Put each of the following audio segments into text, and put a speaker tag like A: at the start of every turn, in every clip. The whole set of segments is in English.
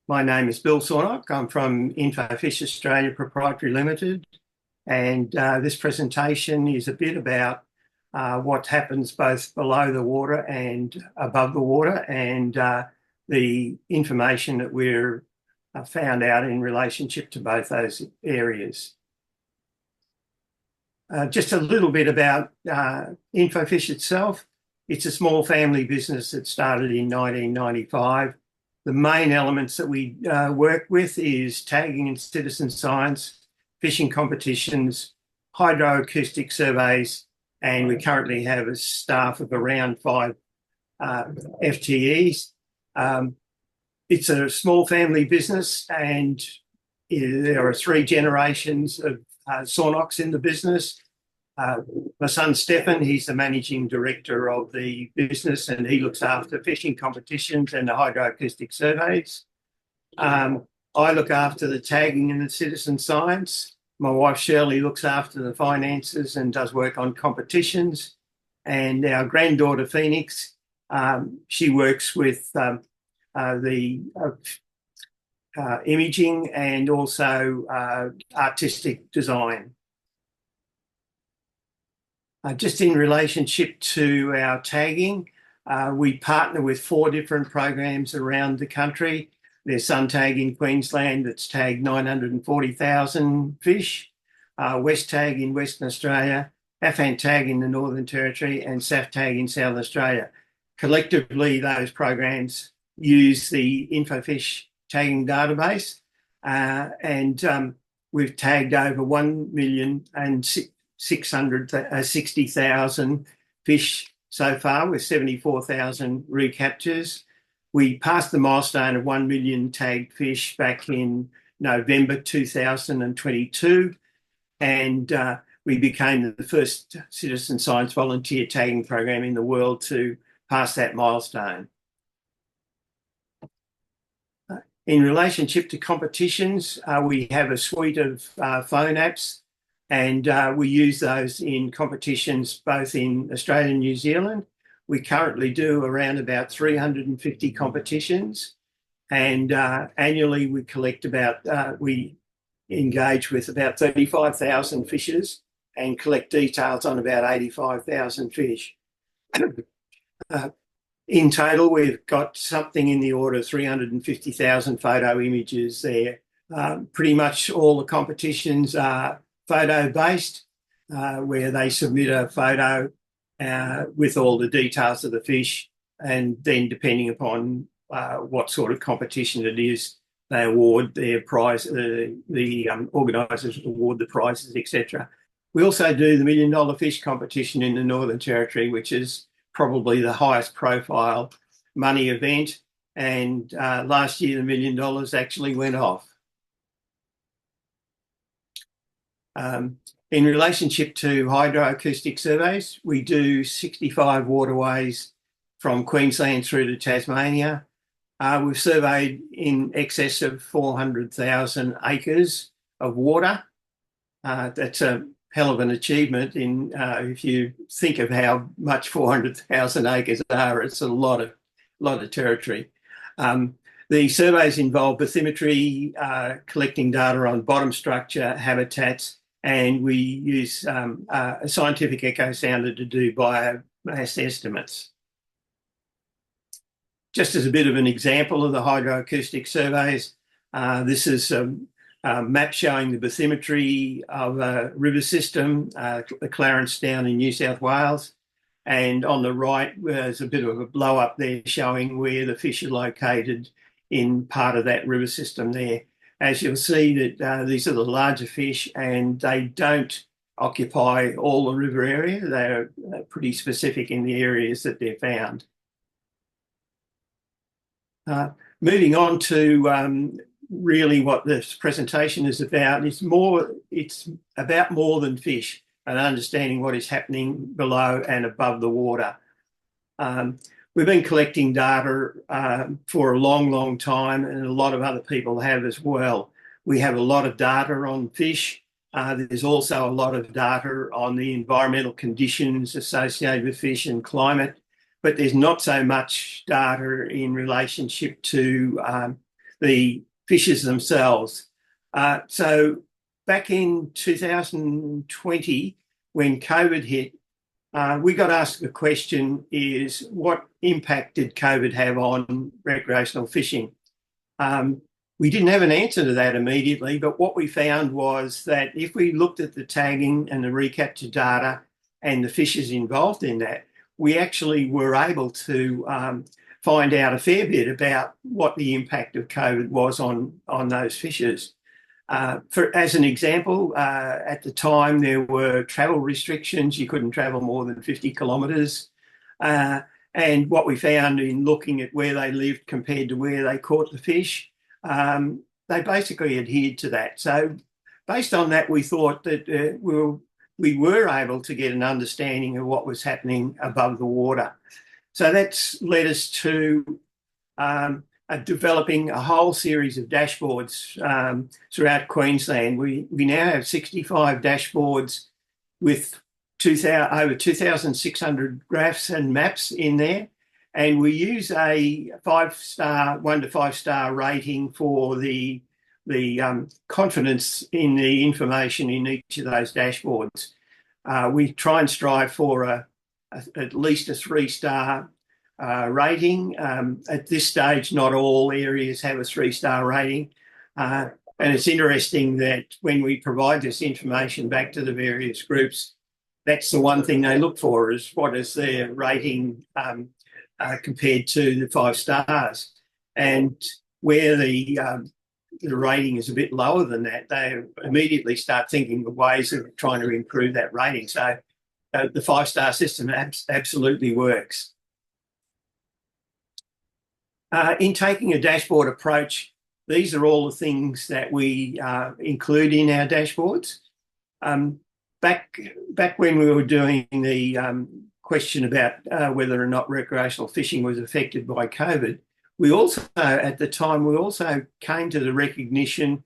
A: My name is Bill Sawynok. I'm from Infofish Australia Proprietary Limited, and this presentation is a bit about what happens both below the water and above the water, and the information that we're found out in relationship to both those areas. Just a little bit about Infofish itself. It's a small family business that started in 1995. The main elements that we work with is tagging and citizen science, fishing competitions, hydroacoustic surveys, and we currently have a staff of around 5 FTEs. It's a small family business, and there are 3 generations of Sawnoks in the business. My son Stefan, he's the managing director of the business, and he looks after fishing competitions and the hydroacoustic surveys. I look after the tagging and the citizen science. My wife Shirley looks after the finances and does work on competitions. And our granddaughter Phoenix, she works with the imaging and also artistic design. Just in relationship to our tagging, we partner with 4 different programs around the country. There's Suntag in Queensland that's tagged 940,000 fish, Westtag in Western Australia, Afantag in the Northern Territory, and Saftag in South Australia. Collectively, those programs use the Infofish tagging database, and we've tagged over 1,660,000 fish so far, with 74,000 recaptures. We passed the milestone of 1 million tagged fish back in November 2022, and we became the first citizen science volunteer tagging program in the world to pass that milestone. In relationship to competitions, we have a suite of phone apps, and we use those in competitions both in Australia and New Zealand. We currently do around about 350 competitions, and annually we collect we engage with about 35,000 fishers and collect details on about 85,000 fish. In total, we've got something in the order of 350,000 photo images there. Pretty much all the competitions are photo-based, where they submit a photo with all the details of the fish, and then depending upon what sort of competition it is, they award their prize, the organisers award the prizes, etc. We also do the $1 Million Fish competition in the Northern Territory, which is probably the highest profile money event, and last year the $1 million actually went off. In relationship to hydroacoustic surveys, we do 65 waterways from Queensland through to Tasmania. We've surveyed in excess of 400,000 acres of water. That's a hell of an achievement if you think of how much 400,000 acres are. It's a lot of territory. The surveys involve bathymetry, collecting data on bottom structure, habitats, and we use a scientific echo sounder to do biomass estimates. Just as a bit of an example of the hydroacoustic surveys, this is a map showing the bathymetry of a river system, the Clarence down in New South Wales, and on the right there's a bit of a blow up there showing where the fish are located in part of that river system there. As you'll see, that these are the larger fish, and they don't occupy all the river area. They're pretty specific in the areas that they're found. Moving on to really what this presentation is about, it's about more than fish and understanding what is happening below and above the water. We've been collecting data for a long, long time, and a lot of other people have as well. We have a lot of data on fish. There's also a lot of data on the environmental conditions associated with fish and climate. but there's not so much data in relationship to the fishes themselves. So back in 2020, when COVID hit, we got asked the question is, what impact did COVID have on recreational fishing? We didn't have an answer to that immediately, but what we found was that if we looked at the tagging and the recapture data and the fishes involved in that, we actually were able to find out a fair bit about what the impact of COVID was on those fishes. As an example, at the time there were travel restrictions. You couldn't travel more than 50 kilometres. And what we found in looking at where they lived compared to where they caught the fish, they basically adhered to that. So based on that, we thought that we were able to get an understanding of what was happening above the water. So that's led us to developing a whole series of dashboards throughout Queensland. We now have 65 dashboards with over 2,600 graphs and maps in there. And we use a 5-star, 1 to 5-star rating for the confidence in the information in each of those dashboards. We try and strive for at least a 3-star rating. At this stage, not all areas have a 3-star rating. And it's interesting that when we provide this information back to the various groups, that's the one thing they look for, is what is their rating compared to the 5 stars. And where the rating is a bit lower than that, they immediately start thinking of ways of trying to improve that rating. So the 5-star system absolutely works. In taking a dashboard approach, these are all the things that we include in our dashboards. Back when we were doing the question about whether or not recreational fishing was affected by COVID, at the time, we also came to the recognition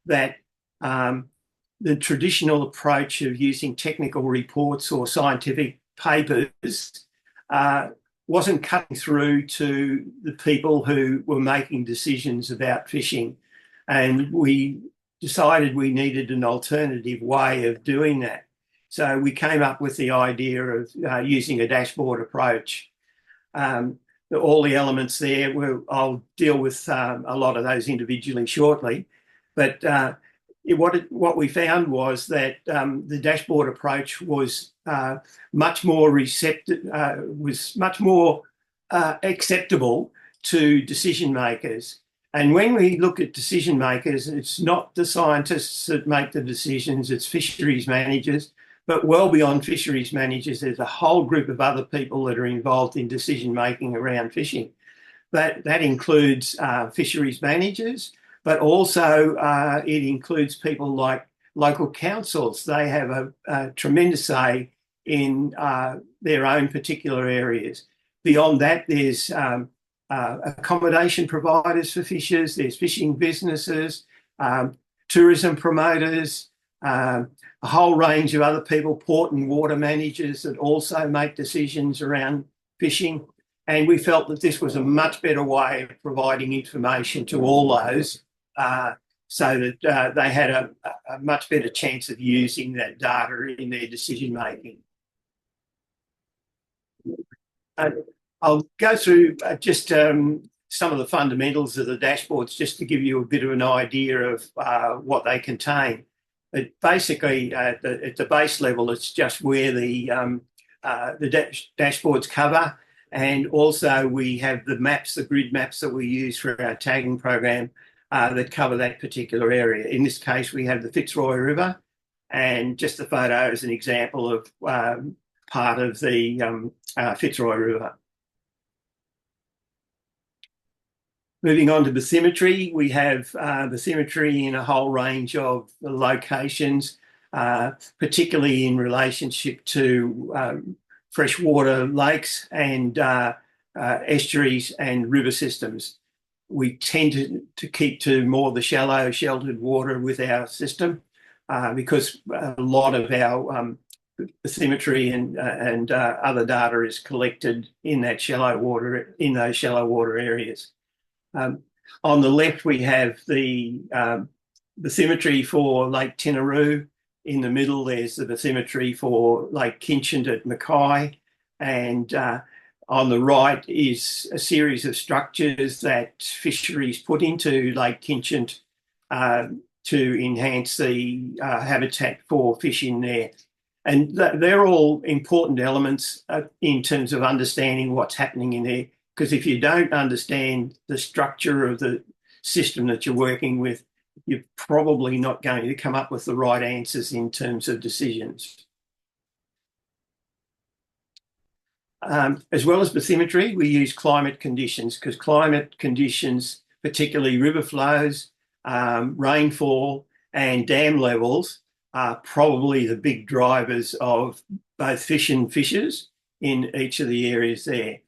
A: that the traditional approach of using technical reports or scientific papers wasn't cutting through to the people who were making decisions about fishing. And we decided we needed an alternative way of doing that. So we came up with the idea of using a dashboard approach. All the elements there, I'll deal with a lot of those individually shortly. But what we found was that the dashboard approach was much more acceptable to decision makers. And when we look at decision makers, it's not the scientists that make the decisions, it's fisheries managers. But well beyond fisheries managers, there's a whole group of other people that are involved in decision making around fishing. That includes fisheries managers, but also it includes people like local councils. They have a tremendous say in their own particular areas. Beyond that, there's accommodation providers for fishers, there's fishing businesses, tourism promoters, a whole range of other people, port and water managers that also make decisions around fishing. And we felt that this was a much better way of providing information to all those so that they had a much better chance of using that data in their decision making. I'll go through just some of the fundamentals of the dashboards just to give you a bit of an idea of what they contain. But basically, at the base level, it's just where the dashboards cover, and also we have the maps, the grid maps that we use for our tagging program that cover that particular area. In this case, we have the Fitzroy River, and just the photo is an example of part of the Fitzroy River. Moving on to bathymetry, we have bathymetry in a whole range of locations, particularly in relationship to freshwater lakes and estuaries and river systems. We tend to keep to more the shallow sheltered water with our system because a lot of our bathymetry and other data is collected in that shallow water, in those shallow water areas. On the left, we have the bathymetry for Lake Tinaroo. In the middle, there's the bathymetry for Lake Kinchant at Mackay. And on the right is a series of structures that fisheries put into Lake Kinchant to enhance the habitat for fish in there. And they're all important elements in terms of understanding what's happening in there. Because if you don't understand the structure of the system that you're working with, you're probably not going to come up with the right answers in terms of decisions. As well as bathymetry, we use climate conditions, because climate conditions, particularly river flows, rainfall and dam levels, are probably the big drivers of both fish and fishes in each of the areas there.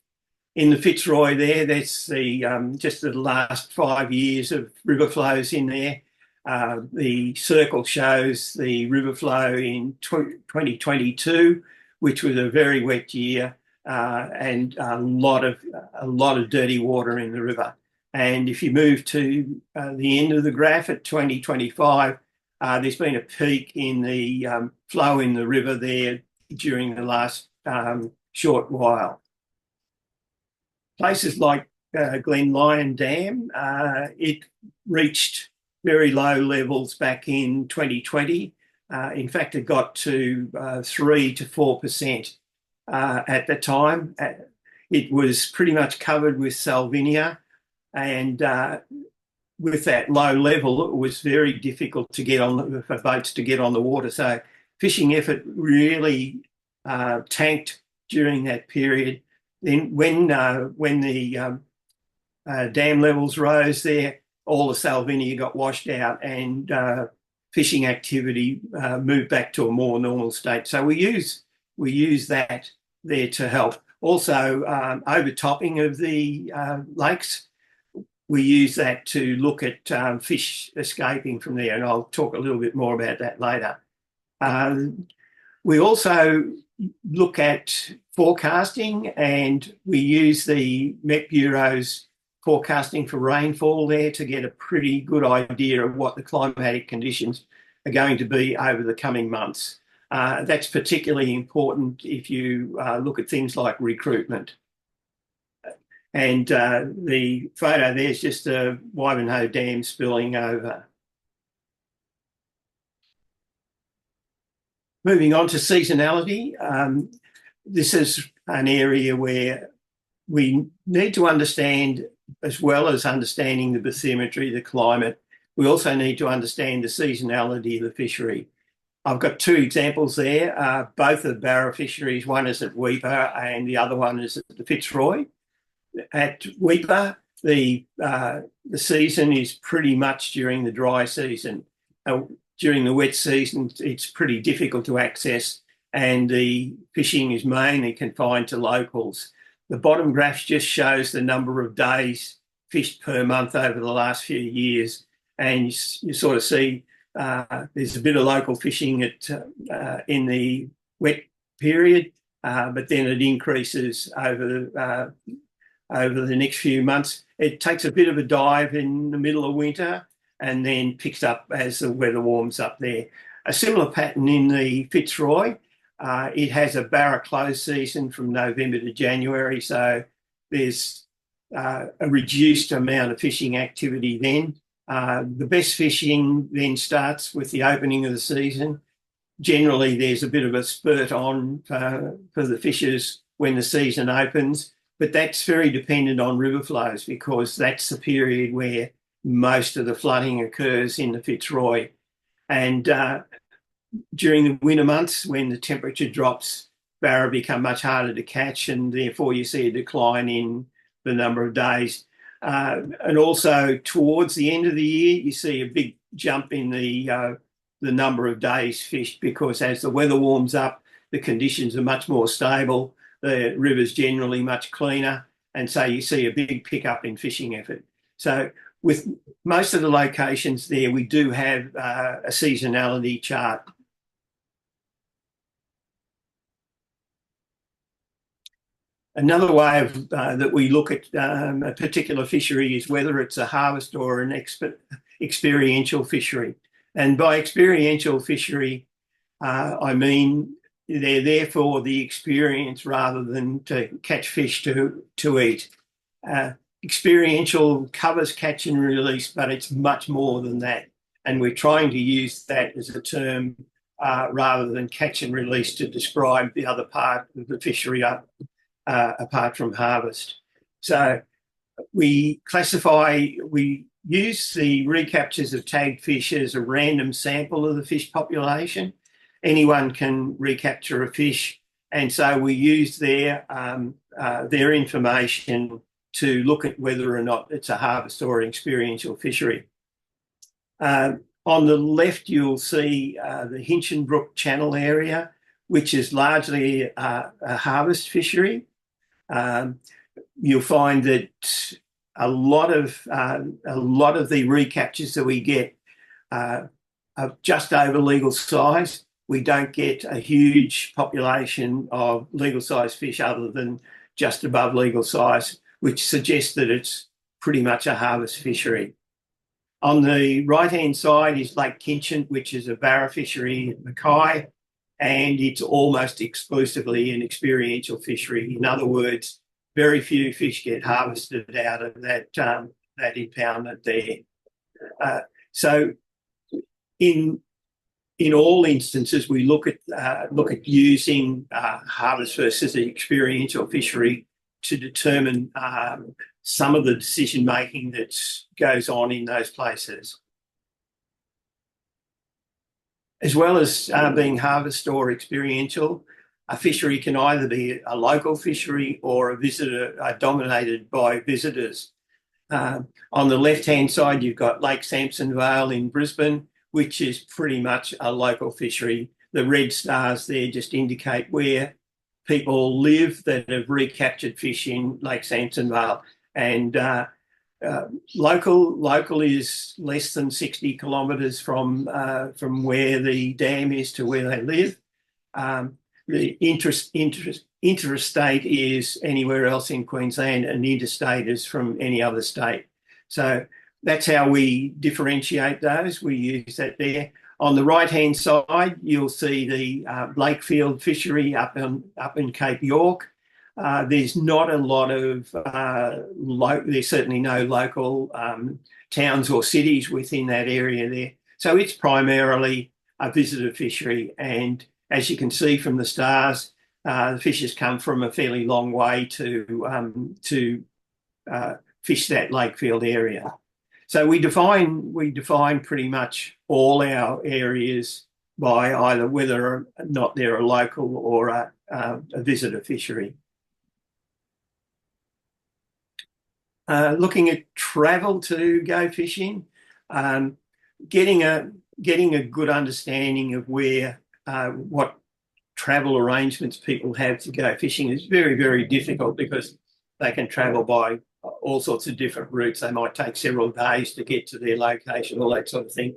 A: In the Fitzroy there, that's the just the last 5 years of river flows in there. The circle shows the river flow in 2022, which was a very wet year, and a lot of dirty water in the river. And if you move to the end of the graph at 2025, there's been a peak in the flow in the river there during the last short while. Places like Glen Lyon Dam, it reached very low levels back in 2020. In fact, it got to 3 to 4% at the time. It was pretty much covered with salvinia, and with that low level, it was very difficult to get on for boats to get on the water. So fishing effort really tanked during that period. Then when the dam levels rose there, all the salvinia got washed out, and fishing activity moved back to a more normal state. So we use that there to help. Also, overtopping of the lakes, we use that to look at fish escaping from there, and I'll talk a little bit more about that later. We also look at forecasting, and we use the Met Bureau's forecasting for rainfall there to get a pretty good idea of what the climatic conditions are going to be over the coming months. That's particularly important if you look at things like recruitment. And the photo there is just the Wivenhoe Dam spilling over. Moving on to seasonality, this is an area where we need to understand, as well as understanding the bathymetry, the climate, we also need to understand the seasonality of the fishery. I've got two examples there, both of Barra fisheries. One is at Weipa and the other one is at the Fitzroy. At Weipa, the season is pretty much during the dry season. During the wet season, it's pretty difficult to access, and the fishing is mainly confined to locals. The bottom graph just shows the number of days fished per month over the last few years, and you sort of see there's a bit of local fishing in the wet period, but then it increases over the next few months. It takes a bit of a dive in the middle of winter and then picks up as the weather warms up there. A similar pattern in the Fitzroy. It has a Barra close season from November to January, so there's a reduced amount of fishing activity then. The best fishing then starts with the opening of the season. Generally, there's a bit of a spurt on for the fishers when the season opens, but that's very dependent on river flows, because that's the period where most of the flooding occurs in the Fitzroy. And during the winter months, when the temperature drops, Barra become much harder to catch, and therefore you see a decline in the number of days. And also towards the end of the year, you see a big jump in the number of days fished, because as the weather warms up, the conditions are much more stable, the river's generally much cleaner, and so you see a big pickup in fishing effort. So with most of the locations there, we do have a seasonality chart. Another way of that we look at a particular fishery is whether it's a harvest or an experiential fishery. And by experiential fishery, I mean they're there for the experience rather than to catch fish to eat. Experiential covers catch and release, but it's much more than that. And we're trying to use that as a term rather than catch and release to describe the other part of the fishery apart from harvest. So we use the recaptures of tagged fish as a random sample of the fish population. Anyone can recapture a fish, and so we use their information to look at whether or not it's a harvest or an experiential fishery. On the left, you'll see the Hinchinbrook Channel area, which is largely a harvest fishery. You'll find that a lot of the recaptures that we get are just over legal size. We don't get a huge population of legal size fish other than just above legal size, which suggests that it's pretty much a harvest fishery. On the right-hand side is Lake Kinchint, which is a barra fishery at Mackay, and it's almost exclusively an experiential fishery. In other words, very few fish get harvested out of that impoundment there. So in all instances, we look at using harvest versus the experiential fishery to determine some of the decision making that goes on in those places. As well as being harvest or experiential, a fishery can either be a local fishery or a visitor dominated by visitors. On the left-hand side, you've got Lake Sampson Vale in Brisbane, which is pretty much a local fishery. The red stars there just indicate where people live that have recaptured fish in Lake Sampson Vale. And local is less than 60 kilometres from where the dam is to where they live. The interstate is anywhere else in Queensland, and interstate is from any other state. So that's how we differentiate those. We use that there. On the right-hand side, you'll see the Lakefield fishery up in Cape York. There's not a lot of, there's certainly no local towns or cities within that area there. So it's primarily a visitor fishery. And as you can see from the stars, the fishes come from a fairly long way to fish that Lakefield area. So we define pretty much all our areas by either whether or not they're a local or a visitor fishery. Looking at travel to go fishing, getting a good understanding of what travel arrangements people have to go fishing is very, very difficult because they can travel by all sorts of different routes. They might take several days to get to their location, all that sort of thing.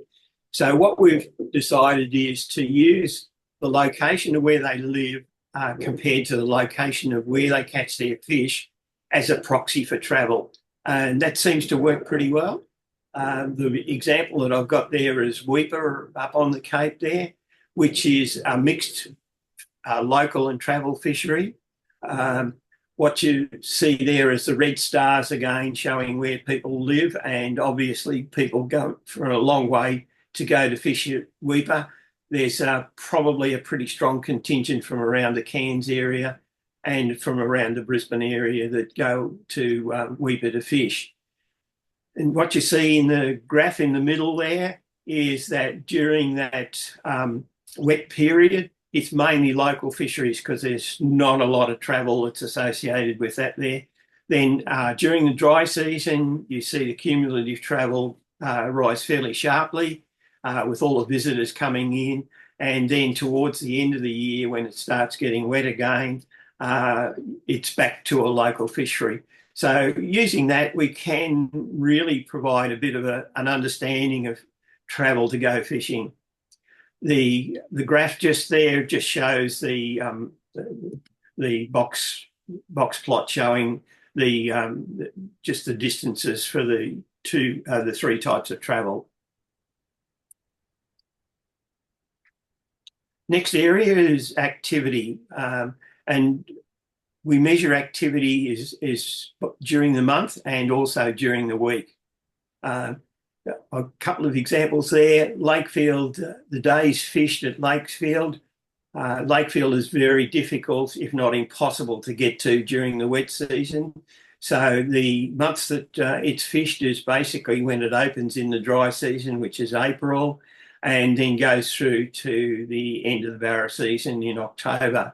A: So what we've decided is to use the location of where they live compared to the location of where they catch their fish as a proxy for travel. And that seems to work pretty well. The example that I've got there is Weeper up on the Cape there, which is a mixed local and travel fishery. What you see there is the red stars again showing where people live, and obviously people go for a long way to go to fish at Weeper. There's probably a pretty strong contingent from around the Cairns area and from around the Brisbane area that go to Weeper to fish. And what you see in the graph in the middle there is that during that wet period, it's mainly local fisheries because there's not a lot of travel that's associated with that there. Then during the dry season, you see the cumulative travel rise fairly sharply with all the visitors coming in. And then towards the end of the year, when it starts getting wet again, it's back to a local fishery. So using that, we can really provide a bit of an understanding of travel to go fishing. The graph just there just shows the box box plot showing the just the distances for the three types of travel. Next area is activity, and we measure activity is during the month and also during the week. A couple of examples there. Lakefield, the days fished at Lakefield. Lakefield is very difficult, if not impossible, to get to during the wet season. So the months that it's fished is basically when it opens in the dry season, which is April, and then goes through to the end of the barra season in October.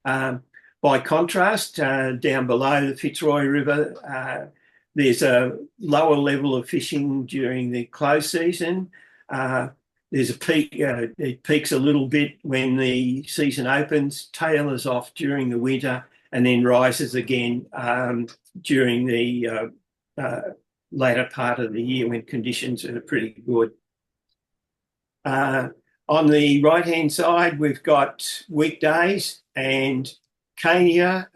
A: By contrast, down below the Fitzroy River, there's a lower level of fishing during the close season. There's a peak, it peaks a little bit when the season opens, tailors off during the winter, and then rises again during the later part of the year when conditions are pretty good. On the right-hand side, we've got weekdays, and Cania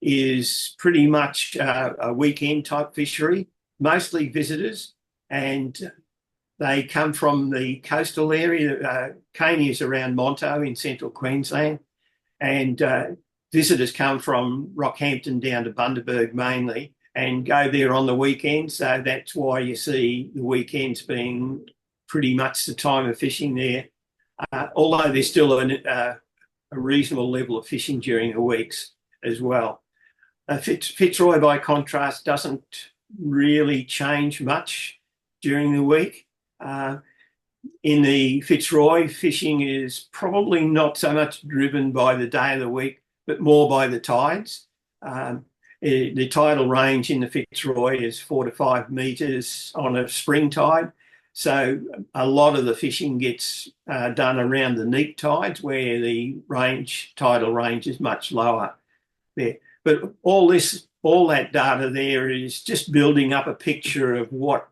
A: is pretty much a weekend type fishery, mostly visitors, and they come from the coastal area. Cania is around Monto in central Queensland, and visitors come from Rockhampton down to Bundaberg mainly and go there on the weekend. So that's why you see the weekends being pretty much the time of fishing there, although there's still a reasonable level of fishing during the weeks as well. Fitzroy, by contrast, doesn't really change much during the week. In the Fitzroy, fishing is probably not so much driven by the day of the week, but more by the tides. The tidal range in the Fitzroy is 4 to 5 metres on a spring tide. So a lot of the fishing gets done around the neap tides where the tidal range is much lower there. But all that data there is just building up a picture of what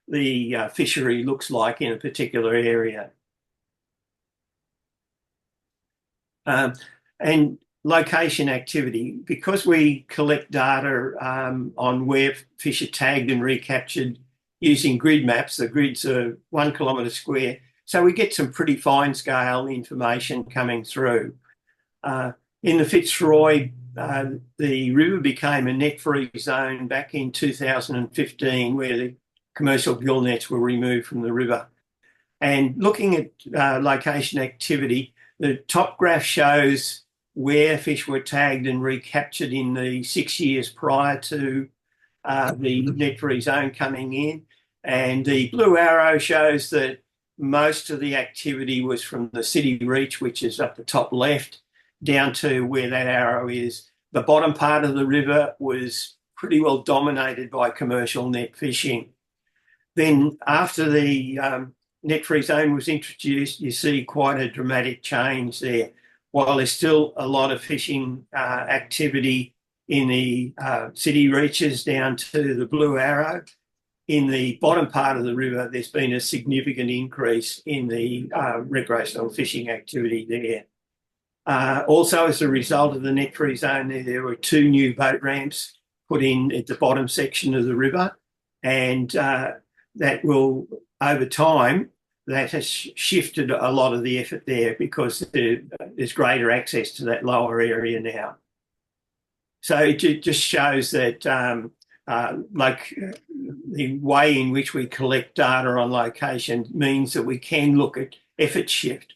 A: the fishery looks like in a particular area. And location activity, because we collect data on where fish are tagged and recaptured using grid maps. The grids are 1 kilometre square. So we get some pretty fine scale information coming through. In the Fitzroy, the river became a net-free zone back in 2015 where the commercial gill nets were removed from the river. And looking at location activity, the top graph shows where fish were tagged and recaptured in the 6 years prior to the net-free zone coming in. And the blue arrow shows that most of the activity was from the city reach, which is up the top left, down to where that arrow is. The bottom part of the river was pretty well dominated by commercial net fishing. Then after the net-free zone was introduced, you see quite a dramatic change there. While there's still a lot of fishing activity in the city reaches down to the blue arrow, in the bottom part of the river, there's been a significant increase in the recreational fishing activity there. Also, as a result of the net-free zone, there were 2 new boat ramps put in at the bottom section of the river, and that will, over time, that has shifted a lot of the effort there because there's greater access to that lower area now. So it just shows that like the way in which we collect data on location means that we can look at effort shift.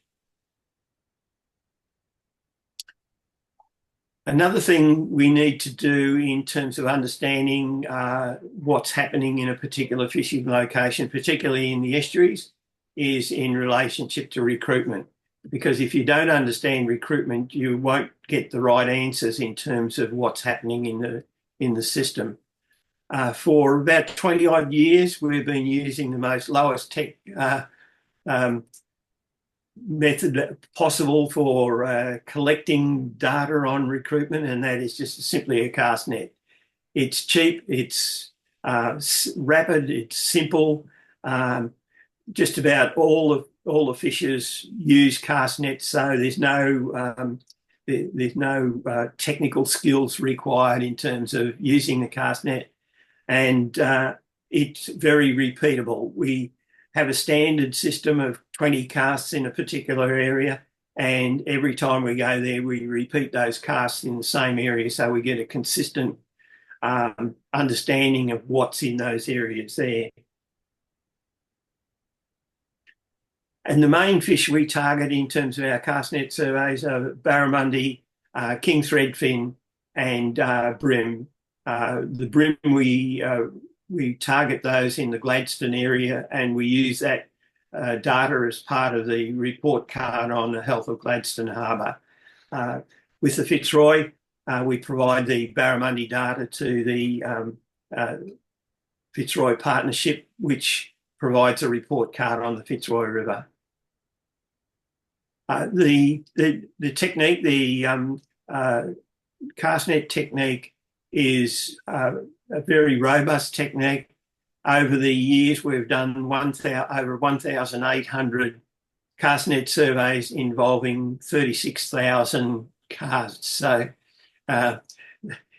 A: Another thing we need to do in terms of understanding what's happening in a particular fishing location, particularly in the estuaries, is in relationship to recruitment. Because if you don't understand recruitment, you won't get the right answers in terms of what's happening in the system. For about 20 odd years, we've been using the most lowest tech method possible for collecting data on recruitment, and that is just simply a cast net. It's cheap, it's rapid, it's simple. Just about all the fishers use cast nets, so there's no there's no technical skills required in terms of using the cast net, and it's very repeatable. We have a standard system of 20 casts in a particular area, and every time we go there, we repeat those casts in the same area, so we get a consistent understanding of what's in those areas there. And the main fish we target in terms of our cast net surveys are barramundi, king threadfin, and bream. The bream, we target those in the Gladstone area, and we use that data as part of the report card on the health of Gladstone Harbour. With the Fitzroy, we provide the barramundi data to the Fitzroy Partnership, which provides a report card on the Fitzroy River. The technique, the cast net technique, is a very robust technique. Over the years, we've done over 1,800 cast net surveys involving 36,000 casts. So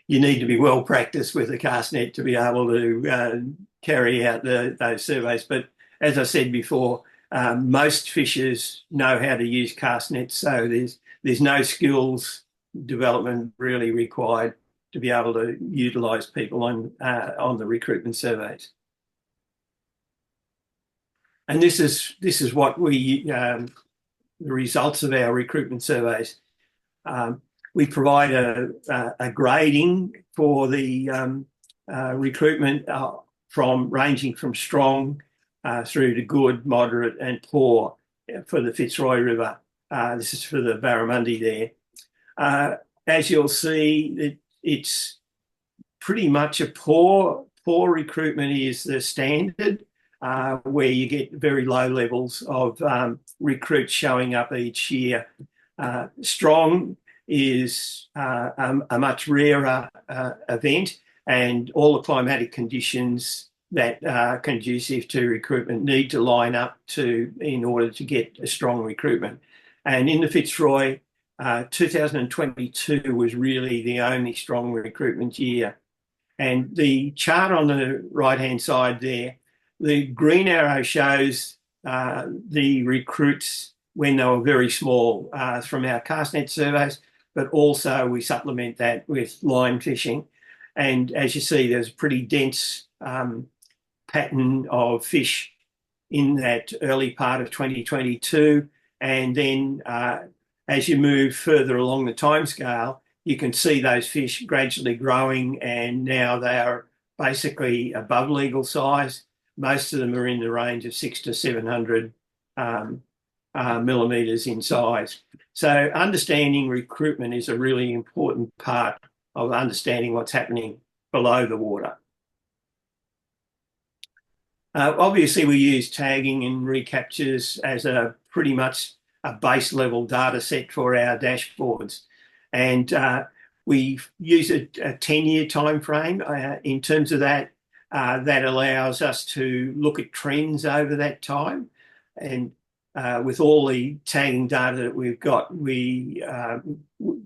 A: you need to be well practiced with the cast net to be able to carry out those surveys. But as I said before, most fishers know how to use cast nets, so there's no skills development really required to be able to utilise people on the recruitment surveys. And this is what we the results of our recruitment surveys. We provide a grading for the recruitment ranging from strong through to good, moderate, and poor for the Fitzroy River. This is for the barramundi there. As you'll see, it's pretty much a poor recruitment is the standard, where you get very low levels of recruits showing up each year. Strong is a much rarer event, and all the climatic conditions that are conducive to recruitment need to line up in order to get a strong recruitment. And in the Fitzroy, 2022 was really the only strong recruitment year. And the chart on the right-hand side there, the green arrow shows the recruits when they were very small from our cast net surveys, but also we supplement that with line fishing. And as you see, there's a pretty dense pattern of fish in that early part of 2022. And then as you move further along the timescale, you can see those fish gradually growing, and now they are basically above legal size. Most of them are in the range of 600 to 700 millimetres in size. So understanding recruitment is a really important part of understanding what's happening below the water. Obviously, we use tagging and recaptures as a pretty much a base level data set for our dashboards. And we use a 10-year time frame. In terms of that, that allows us to look at trends over that time. And with all the tagging data that we've got,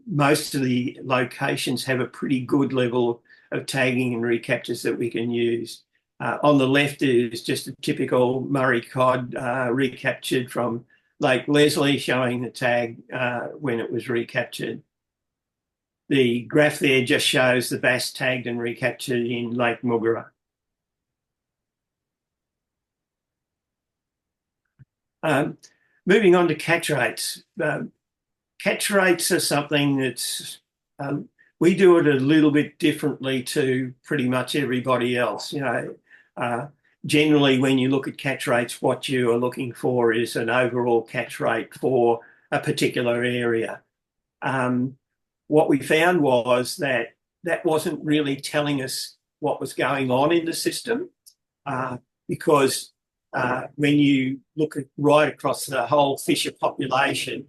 A: most of the locations have a pretty good level of tagging and recaptures that we can use. On the left is just a typical Murray cod recaptured from Lake Leslie, showing the tag when it was recaptured. The graph there just shows the bass tagged and recaptured in Lake Mugara. Moving on to catch rates. Catch rates are something that's, we do it a little bit differently to pretty much everybody else. Generally, when you look at catch rates, what you are looking for is an overall catch rate for a particular area. What we found was that wasn't really telling us what was going on in the system, because when you look at right across the whole fisher population,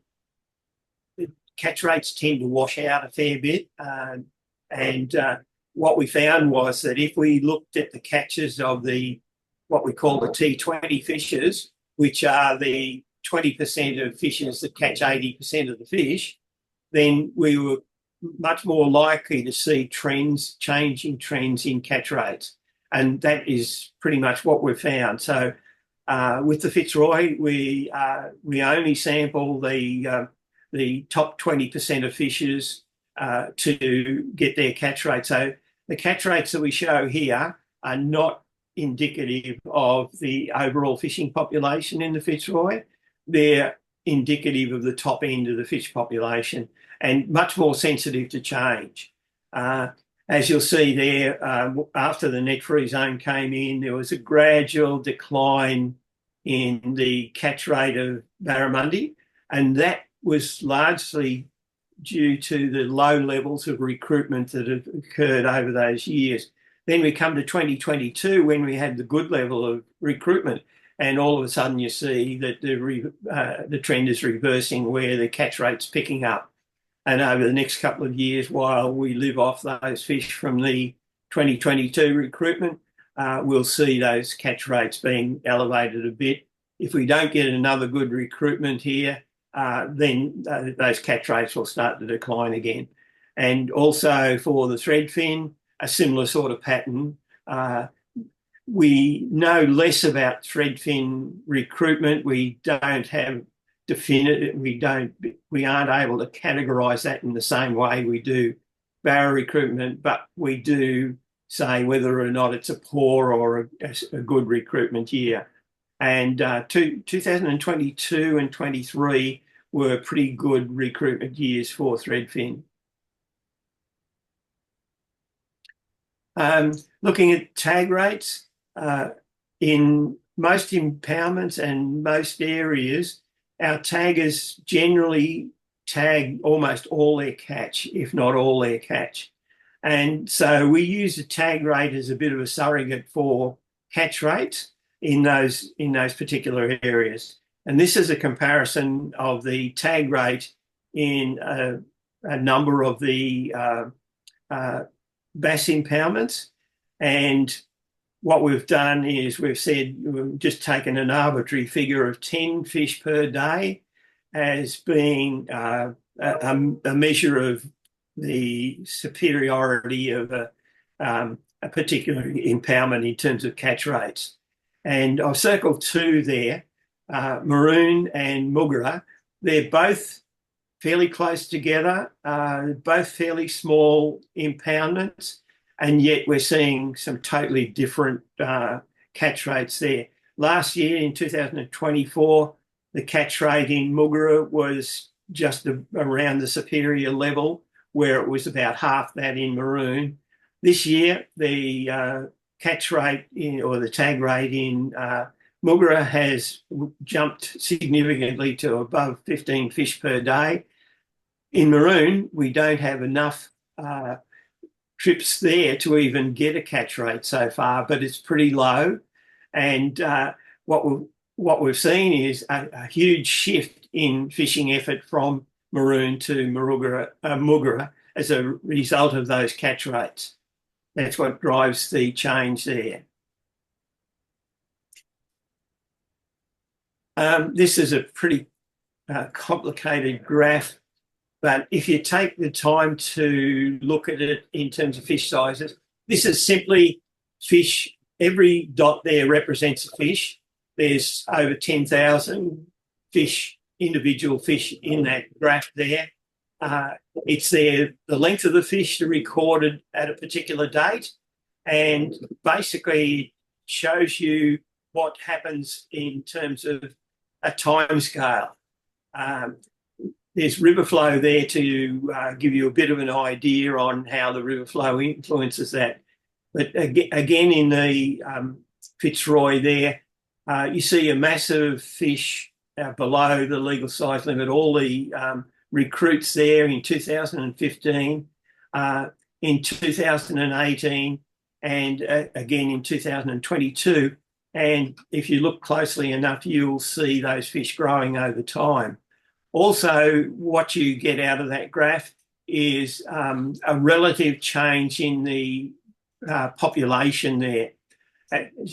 A: the catch rates tend to wash out a fair bit. And what we found was that if we looked at the catches of what we call the T20 fishers, which are the 20% of fishers that catch 80% of the fish, then we were much more likely to see changing trends in catch rates. And that is pretty much what we've found. So with the Fitzroy, we only sample the top 20% of fishers to get their catch rate. So the catch rates that we show here are not indicative of the overall fishing population in the Fitzroy. They're indicative of the top end of the fish population and much more sensitive to change. As you'll see there, after the net-free zone came in, there was a gradual decline in the catch rate of barramundi, and that was largely due to the low levels of recruitment that have occurred over those years. Then we come to 2022 when we had the good level of recruitment, and all of a sudden you see that the trend is reversing where the catch rate's picking up. And over the next couple of years, while we live off those fish from the 2022 recruitment, we'll see those catch rates being elevated a bit. If we don't get another good recruitment here, then those catch rates will start to decline again. And also for the threadfin, a similar sort of pattern. We know less about threadfin recruitment. We don't have definitive, we aren't able to categorise that in the same way we do barra recruitment, but we do say whether or not it's a poor or a good recruitment year. And 2022 and 23 were pretty good recruitment years for threadfin. Looking at tag rates, in most impoundments and most areas, our taggers generally tag almost all their catch, if not all their catch. And so we use the tag rate as a bit of a surrogate for catch rates in those particular areas. And this is a comparison of the tag rate in a number of the bass impoundments. And what we've done is we've just taken an arbitrary figure of 10 fish per day as being a measure of the superiority of a particular impoundment in terms of catch rates. And I've circled two there, Maroon and Mugara. They're both fairly close together, both fairly small impoundments, and yet we're seeing some totally different catch rates there. Last year in 2024, the catch rate in Mugara was just around the superior level, where it was about half that in Maroon. This year, the catch rate or the tag rate in Mugara has jumped significantly to above 15 fish per day. In Maroon, we don't have enough trips there to even get a catch rate so far, but it's pretty low. And what we've seen is a huge shift in fishing effort from Maroon to Mugara as a result of those catch rates. That's what drives the change there. This is a pretty complicated graph, but if you take the time to look at it in terms of fish sizes, this is simply fish. Every dot there represents a fish. There's over 10,000 fish, individual fish in that graph there. It's there, the length of the fish recorded at a particular date, and basically shows you what happens in terms of a time scale. There's river flow there to give you a bit of an idea on how the river flow influences that. But again, in the Fitzroy there, you see a massive fish below the legal size limit. All the recruits there in 2015, in 2018, and again in 2022. And if you look closely enough, you'll see those fish growing over time. Also, what you get out of that graph is a relative change in the population there.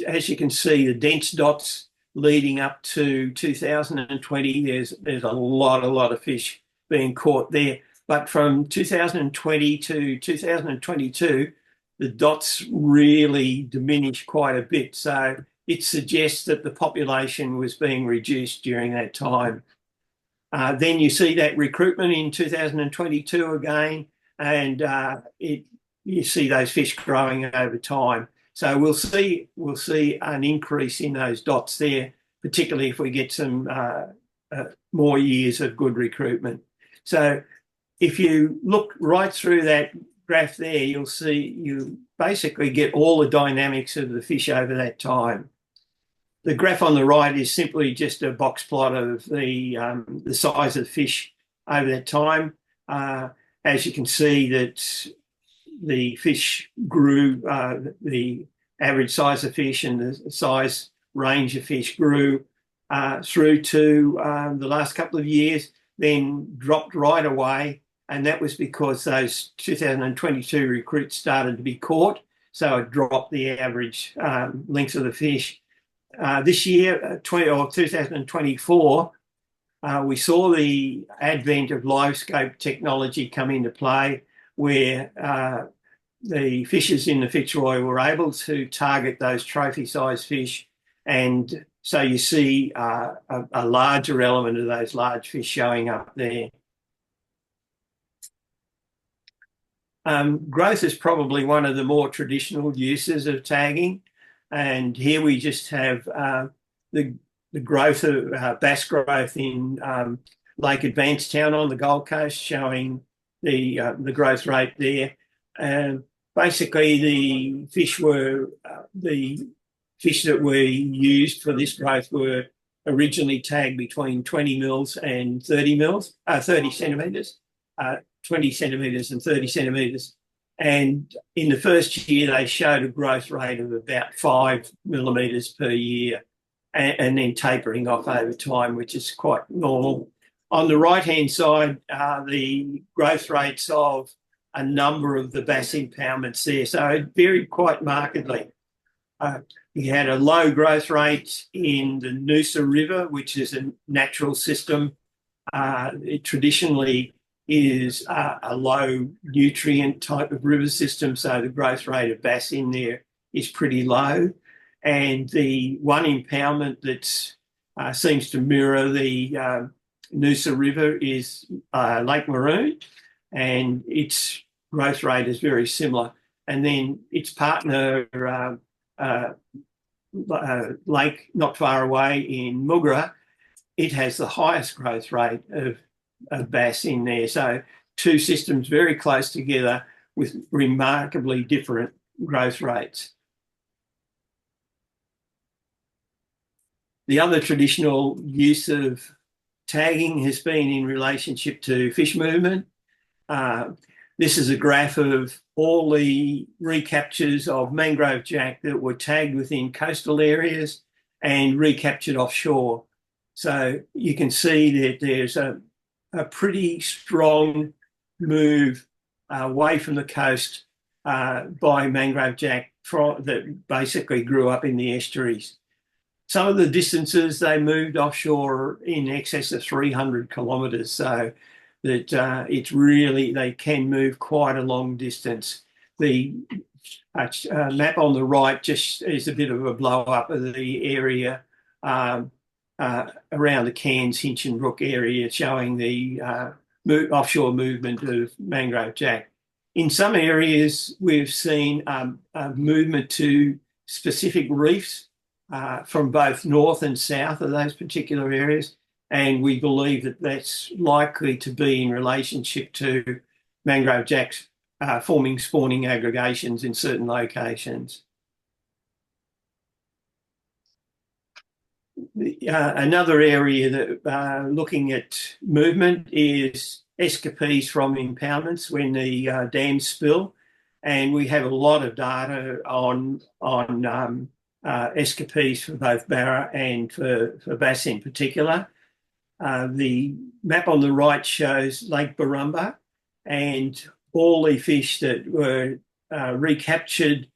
A: As you can see, the dense dots leading up to 2020, there's a lot of fish being caught there. But from 2020 to 2022, the dots really diminished quite a bit. So it suggests that the population was being reduced during that time. Then you see that recruitment in 2022 again, and you see those fish growing over time. So we'll see an increase in those dots there, particularly if we get some more years of good recruitment. So if you look right through that graph there, you'll see you basically get all the dynamics of the fish over that time. The graph on the right is simply just a box plot of the size of the fish over that time. As you can see, that the fish grew, the average size of fish and the size range of fish grew through to the last couple of years, then dropped right away. And that was because those 2022 recruits started to be caught. So it dropped the average length of the fish. This year, 2024, we saw the advent of live scope technology come into play, where the fishers in the Fitzroy were able to target those trophy-sized fish, and so you see a larger element of those large fish showing up there. Growth is probably one of the more traditional uses of tagging. And here we just have the growth of bass growth in Lake Advancetown on the Gold Coast, showing the growth rate there. And basically, the fish that were used for this growth were originally tagged between 20 mils and 30 centimetres, 20 centimetres and 30 centimetres. And in the first year, they showed a growth rate of about 5 millimetres per year, and then tapering off over time, which is quite normal. On the right-hand side are the growth rates of a number of the bass impoundments there. So it varied quite markedly. You had a low growth rate in the Noosa River, which is a natural system. It traditionally is a low nutrient type of river system, so the growth rate of bass in there is pretty low. And the one impoundment that seems to mirror the Noosa River is Lake Maroon, and its growth rate is very similar. And then its partner, lake not far away in Mugra, it has the highest growth rate of bass in there. So two systems very close together with remarkably different growth rates. The other traditional use of tagging has been in relationship to fish movement. This is a graph of all the recaptures of mangrove jack that were tagged within coastal areas and recaptured offshore. So you can see that there's a pretty strong move away from the coast by mangrove jack that basically grew up in the estuaries. Some of the distances they moved offshore in excess of 300 kilometres, so that it's really, they can move quite a long distance. The map on the right just is a bit of a blow up of the area around the Cairns, Hinchinbrook area, showing the offshore movement of mangrove jack. In some areas, we've seen a movement to specific reefs from both north and south of those particular areas, and we believe that that's likely to be in relationship to mangrove jacks forming spawning aggregations in certain locations. Another area that looking at movement is escapees from impoundments when the dams spill, and we have a lot of data on escapees for both barra and for bass in particular. The map on the right shows Lake Barumba, and all the fish that were recaptured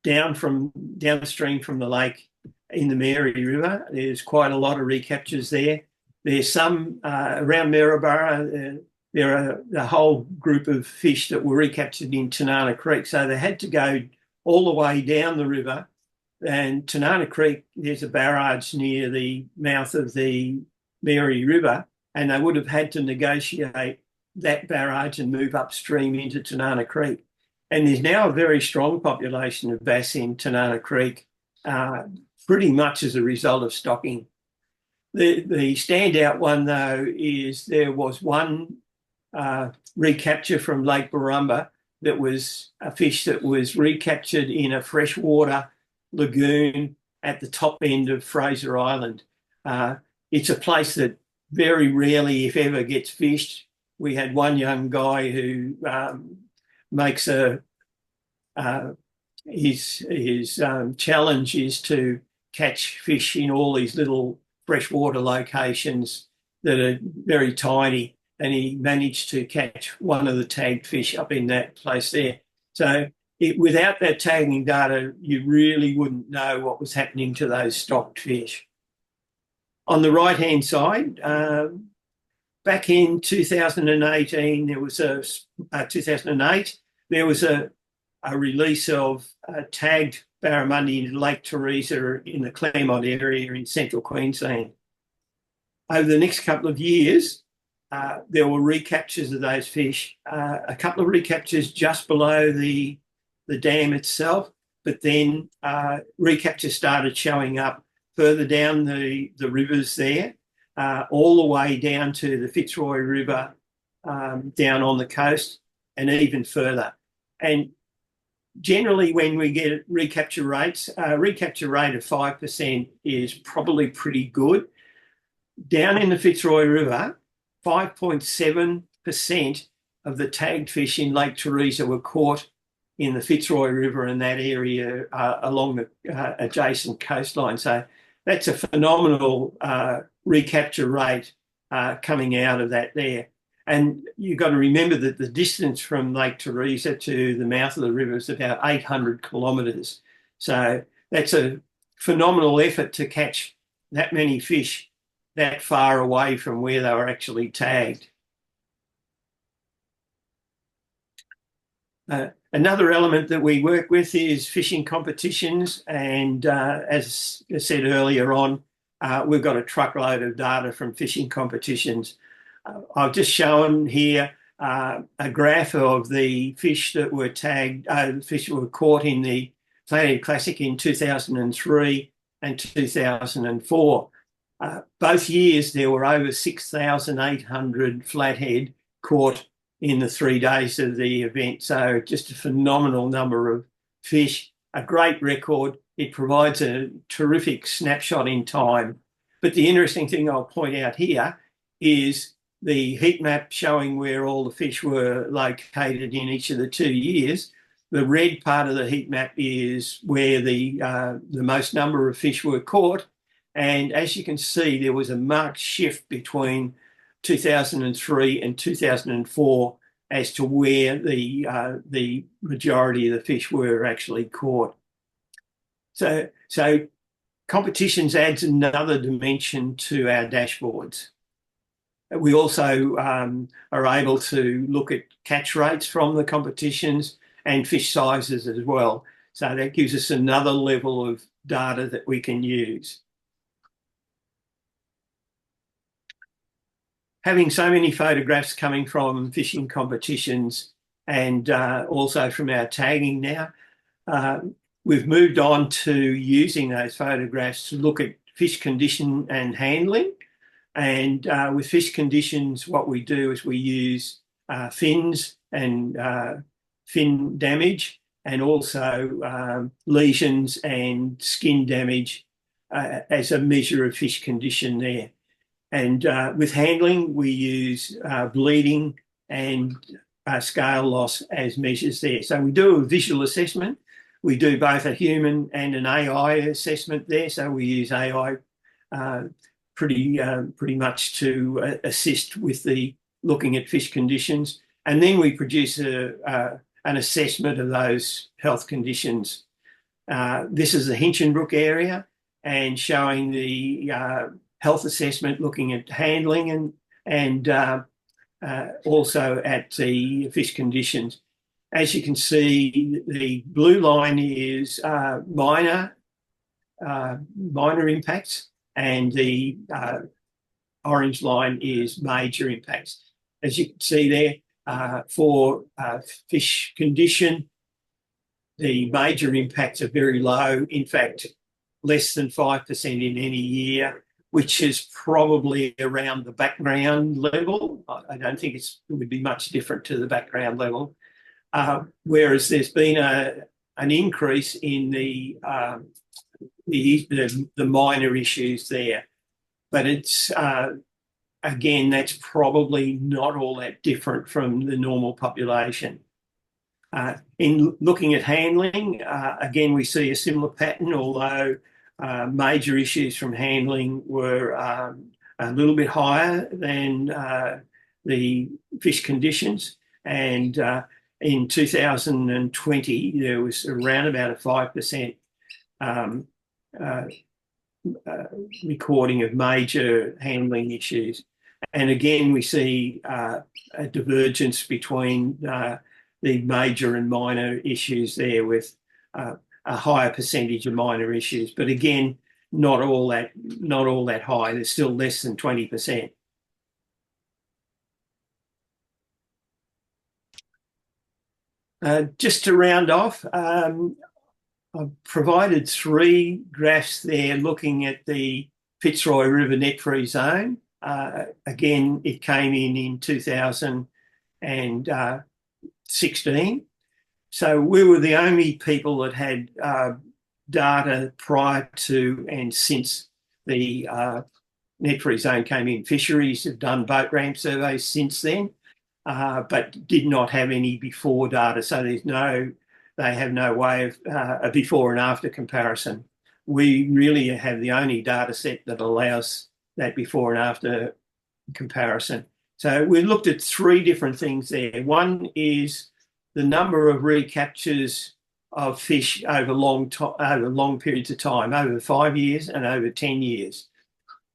A: downstream from the lake in the Mary River. There's quite a lot of recaptures there. There's some around Maryborough, there are a whole group of fish that were recaptured in Tanana Creek. So they had to go all the way down the river. And Tanana Creek, there's a barrage near the mouth of the Mary River, and they would have had to negotiate that barrage and move upstream into Tanana Creek. And there's now a very strong population of bass in Tanana Creek, pretty much as a result of stocking. The standout one, though, is there was one recapture from Lake Barumba that was a fish that was recaptured in a freshwater lagoon at the top end of Fraser Island. It's a place that very rarely, if ever, gets fished. We had one young guy who makes his challenge is to catch fish in all these little freshwater locations that are very tiny, and he managed to catch one of the tagged fish up in that place there. So without that tagging data, you really wouldn't know what was happening to those stocked fish. On the right-hand side, back in 2018, there was 2008, there was a release of tagged barramundi into Lake Teresa in the Claremont area in central Queensland. Over the next couple of years, there were recaptures of those fish, a couple of recaptures just below the dam itself, but then recaptures started showing up further down the rivers there, all the way down to the Fitzroy River, down on the coast, and even further. And generally, when we get recapture rates, a recapture rate of 5% is probably pretty good. Down in the Fitzroy River, 5.7% of the tagged fish in Lake Teresa were caught in the Fitzroy River and that area along the adjacent coastline. So that's a phenomenal recapture rate coming out of that there. And you've got to remember that the distance from Lake Teresa to the mouth of the river is about 800 kilometres. So that's a phenomenal effort to catch that many fish that far away from where they were actually tagged. Another element that we work with is fishing competitions. And as I said earlier on, we've got a truckload of data from fishing competitions. I've just shown here a graph of the fish that were tagged, fish that were caught in the Flathead Classic in 2003 and 2004. Both years there were over 6,800 flathead caught in the 3 days of the event. So just a phenomenal number of fish, a great record. It provides a terrific snapshot in time. But the interesting thing I'll point out here is the heat map showing where all the fish were located in each of the 2 years. The red part of the heat map is where the most number of fish were caught. And as you can see, there was a marked shift between 2003 and 2004 as to where the majority of the fish were actually caught. So competitions adds another dimension to our dashboards. We also are able to look at catch rates from the competitions and fish sizes as well. So that gives us another level of data that we can use. Having so many photographs coming from fishing competitions and also from our tagging now, we've moved on to using those photographs to look at fish condition and handling. And with fish conditions, what we do is we use fins and fin damage, and also lesions and skin damage as a measure of fish condition there. And with handling, we use bleeding and scale loss as measures there. So we do a visual assessment. We do both a human and an AI assessment there. So we use AI pretty much to assist with the looking at fish conditions. And then we produce an assessment of those health conditions. This is the Hinchinbrook area and showing the health assessment, looking at handling and also at the fish conditions. As you can see, the blue line is minor impacts, and the orange line is major impacts. As you can see there, for fish condition, the major impacts are very low. In fact, less than 5% in any year, which is probably around the background level. I don't think it would be much different to the background level. Whereas there's been an increase in the minor issues there. But it's, again, that's probably not all that different from the normal population. In looking at handling, again, we see a similar pattern, although major issues from handling were a little bit higher than the fish conditions. And in 2020, there was around about a 5% recording of major handling issues. And again, we see a divergence between the major and minor issues there, with a higher percentage of minor issues. But again, not all that high. There's still less than 20%. Just to round off, I've provided 3 graphs there looking at the Fitzroy River net-free zone. Again, it came in 2016. So we were the only people that had data prior to and since the net-free zone came in. Fisheries have done boat ramp surveys since then, but did not have any before data. So they have no way of a before and after comparison. We really have the only data set that allows that before and after comparison. So we looked at 3 different things there. One is the number of recaptures of fish over long periods of time, over 5 years and over 10 years.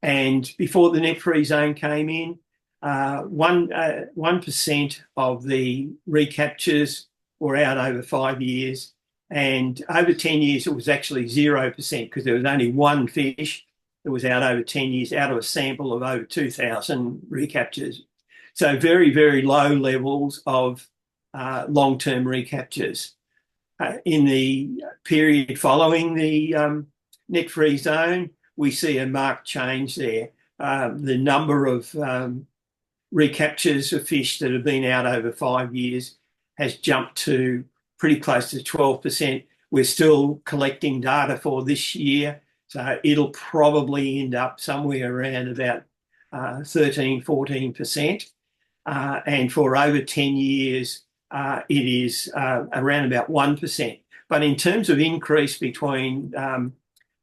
A: And before the net-free zone came in, 1% of the recaptures were out over 5 years, and over 10 years it was actually 0%, because there was only 1 fish that was out over 10 years out of a sample of over 2,000 recaptures. So very, very low levels of long-term recaptures. In the period following the net-free zone, we see a marked change there. The number of recaptures of fish that have been out over 5 years has jumped to pretty close to 12%. We're still collecting data for this year, so it'll probably end up somewhere around about 13, 14%. And for over 10 years, it is around about 1%. But in terms of increase between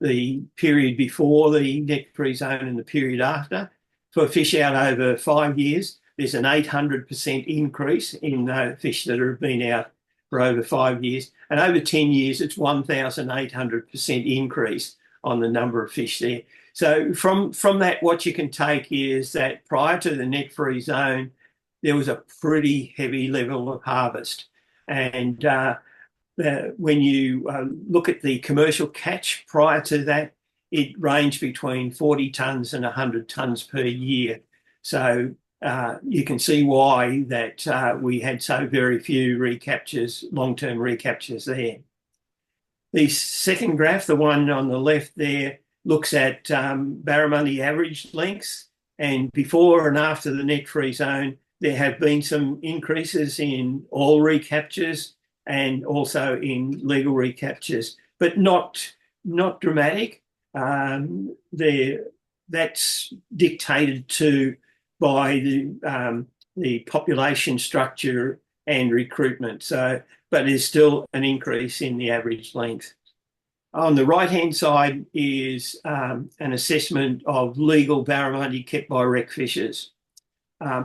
A: the period before the net-free zone and the period after, for fish out over 5 years, there's an 800% increase in fish that have been out for over 5 years. And over 10 years, it's 1,800% increase on the number of fish there. So from that, what you can take is that prior to the net-free zone, there was a pretty heavy level of harvest. And when you look at the commercial catch prior to that, it ranged between 40 tonnes and 100 tonnes per year. So you can see why that we had so very few recaptures, long-term recaptures there. The second graph, the one on the left there, looks at barramundi average lengths. And before and after the net-free zone, there have been some increases in all recaptures and also in legal recaptures, but not dramatic. That's dictated to by the population structure and recruitment. So, but there's still an increase in the average length. On the right-hand side is an assessment of legal barramundi kept by rec fishers.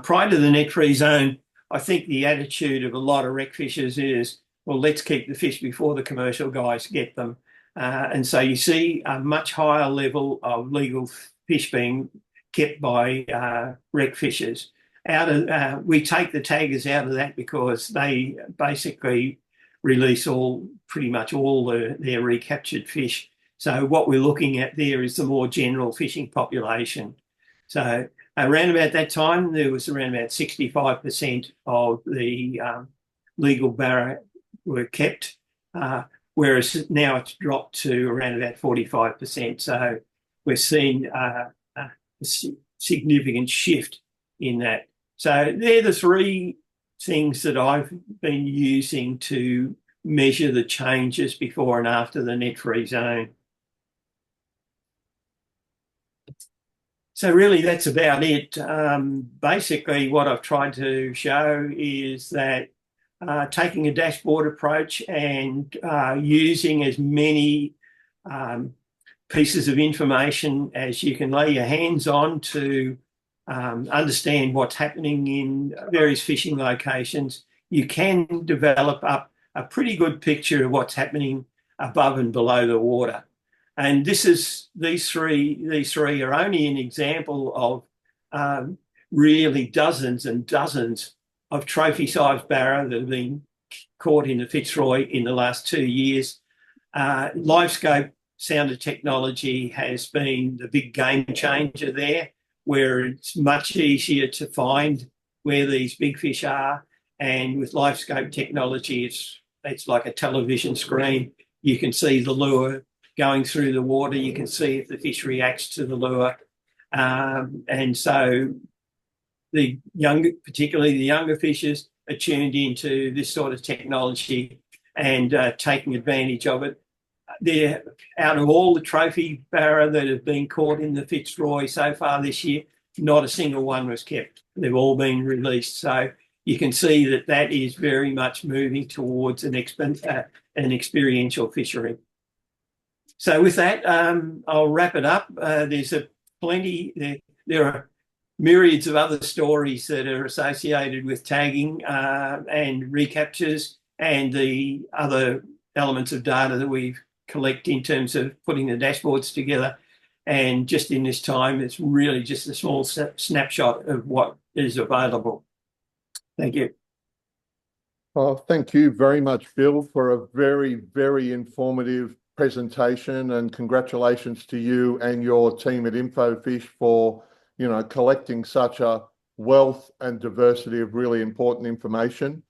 A: Prior to the net-free zone, I think the attitude of a lot of rec fishers is, well, let's keep the fish before the commercial guys get them. And so you see a much higher level of legal fish being kept by rec fishers. we take the taggers out of that because they basically release pretty much all their recaptured fish. So what we're looking at there is the more general fishing population. So around about that time, there was around about 65% of the legal barra were kept, whereas now it's dropped to around about 45%. So we're seeing a significant shift in that. So they're the three things that I've been using to measure the changes before and after the net-free zone. So really that's about it. Basically what I've tried to show is that taking a dashboard approach and using as many pieces of information as you can lay your hands on to understand what's happening in various fishing locations, you can develop up a pretty good picture of what's happening above and below the water. And these three are only an example of really dozens and dozens of trophy-sized barra that have been caught in the Fitzroy in the last 2 years. LiveScope sounder technology has been the big game changer there, where it's much easier to find where these big fish are. And with LiveScope technology, it's like a television screen. You can see the lure going through the water. You can see if the fish reacts to the lure. And so particularly the younger fishers are tuned into this sort of technology and taking advantage of it. Out of all the trophy barra that have been caught in the Fitzroy so far this year, not a single one was kept. They've all been released. So you can see that is very much moving towards an experiential fishery. So with that, I'll wrap it up. There are myriads of other stories that are associated with tagging and recaptures and the other elements of data that we've collect in terms of putting the dashboards together. And just in this time, it's really just a small snapshot of what is available. Thank you.
B: Oh, thank you very much, Bill, for a very, very informative presentation, and congratulations to you and your team at Infofish for, collecting such a wealth and diversity of really important information.